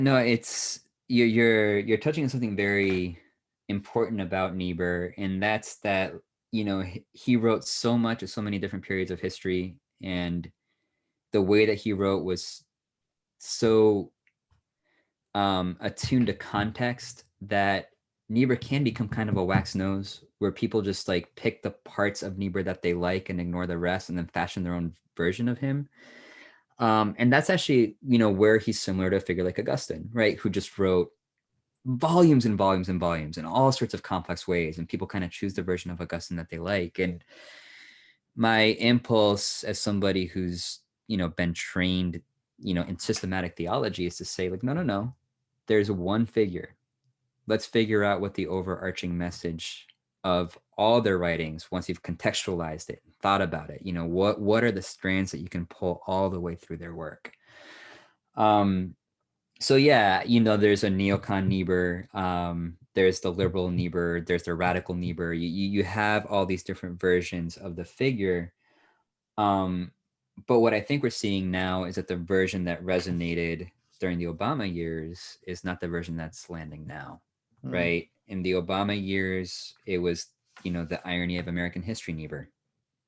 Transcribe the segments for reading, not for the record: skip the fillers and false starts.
No, you're touching on something very important about Niebuhr, and that's that, he wrote so much of so many different periods of history, and the way that he wrote was so attuned to context that Niebuhr can become kind of a wax nose, where people just like pick the parts of Niebuhr that they like and ignore the rest, and then fashion their own version of him. And that's actually, where he's similar to a figure like Augustine, right? Who just wrote volumes and volumes and volumes in all sorts of complex ways, and people kind of choose the version of Augustine that they like. And my impulse as somebody who's, been trained, in systematic theology is to say, like, no, no, no, there's one figure. Let's figure out what the overarching message of all their writings, once you've contextualized it, thought about it, what are the strands that you can pull all the way through their work. So yeah, there's a neocon Niebuhr, there's the liberal Niebuhr, there's the radical Niebuhr. You have all these different versions of the figure. But what I think we're seeing now is that the version that resonated during the Obama years is not the version that's landing now, right? In the Obama years, it was, the irony of American history Niebuhr,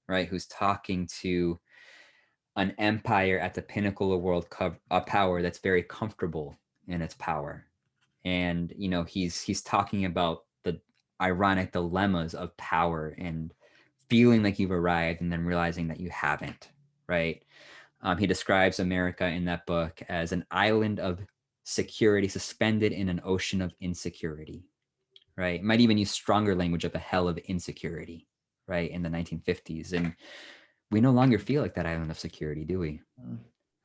right? Who's talking to an empire at the pinnacle of world power that's very comfortable in its power. And, he's talking about the ironic dilemmas of power and feeling like you've arrived and then realizing that you haven't, right? He describes America in that book as an island of security suspended in an ocean of insecurity, right? Might even use stronger language of a hell of insecurity, right? In the 1950s. And we no longer feel like that island of security, do we?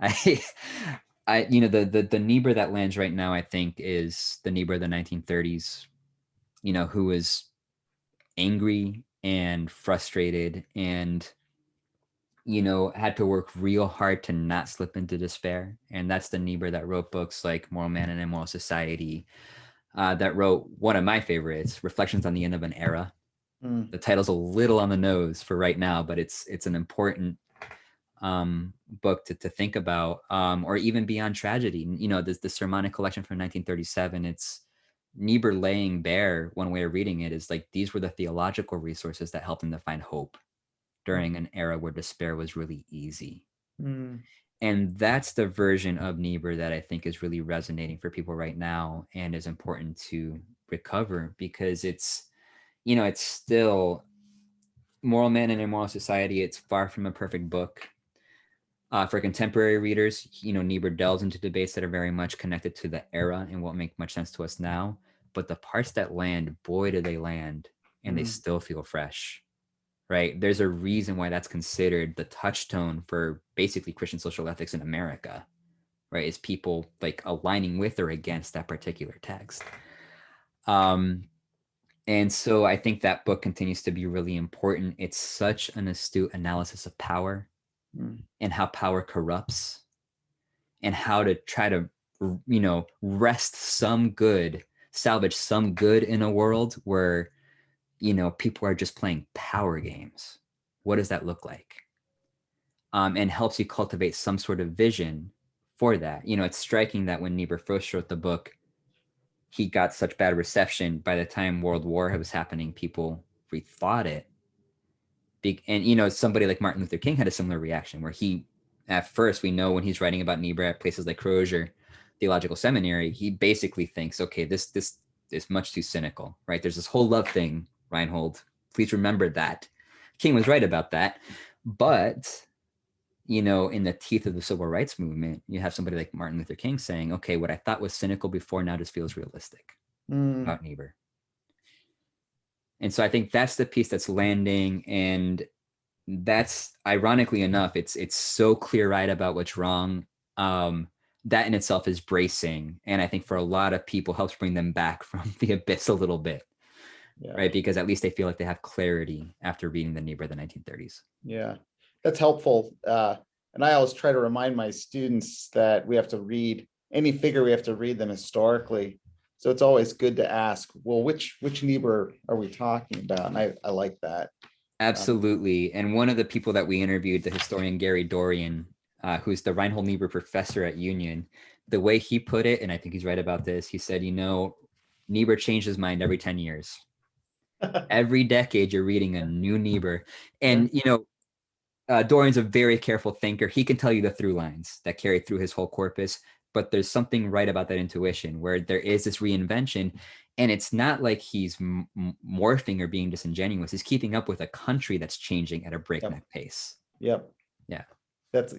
I, the Niebuhr that lands right now, I think, is the Niebuhr of the 1930s, who was angry and frustrated and, had to work real hard to not slip into despair. And that's the Niebuhr that wrote books like Moral Man and Immoral Society, that wrote one of my favorites, Reflections on the End of an Era. The title's a little on the nose for right now, but it's an important book to think about, or even Beyond Tragedy. The Sermonic Collection from 1937, it's Niebuhr laying bare, one way of reading it is like, these were the theological resources that helped him to find hope during an era where despair was really easy. And that's the version of Niebuhr that I think is really resonating for people right now and is important to recover, because it's, it's still Moral Man and Immoral Society. It's far from a perfect book. For contemporary readers, Niebuhr delves into debates that are very much connected to the era and won't make much sense to us now. But the parts that land, boy, do they land, and they still feel fresh, right? There's a reason why that's considered the touchstone for basically Christian social ethics in America, right? Is people like aligning with or against that particular text. And so I think that book continues to be really important. It's such an astute analysis of power and how power corrupts and how to try to, wrest some good, salvage some good in a world where, people are just playing power games. What does that look like? And helps you cultivate some sort of vision for that. It's striking that when Niebuhr first wrote the book, he got such bad reception. By the time World War was happening, people rethought it. And, somebody like Martin Luther King had a similar reaction where he, at first, we know when he's writing about Niebuhr at places like Crozier Theological Seminary, he basically thinks, okay, this is much too cynical, right? There's this whole love thing, Reinhold. Please remember that. King was right about that. But, in the teeth of the civil rights movement, you have somebody like Martin Luther King saying, okay, what I thought was cynical before now just feels realistic about Niebuhr. And so I think that's the piece that's landing. And that's, ironically enough, it's so clear-eyed about what's wrong. That in itself is bracing. And I think for a lot of people helps bring them back from the abyss a little bit. Yeah. Right? Because at least they feel like they have clarity after reading the Niebuhr of the 1930s. Yeah, that's helpful. And I always try to remind my students that we have to read any figure, we have to read them historically. So it's always good to ask, well, which Niebuhr are we talking about? And I like that. Absolutely. And one of the people that we interviewed, the historian Gary Dorian, who's the Reinhold Niebuhr professor at Union, the way he put it, and I think he's right about this, he said, Niebuhr changed his mind every 10 years. Every decade, you're reading a new Niebuhr. And, Dorian's a very careful thinker. He can tell you the through lines that carry through his whole corpus, but there's something right about that intuition where there is this reinvention. And it's not like he's morphing or being disingenuous. He's keeping up with a country that's changing at a breakneck pace. Yep. Yeah. That's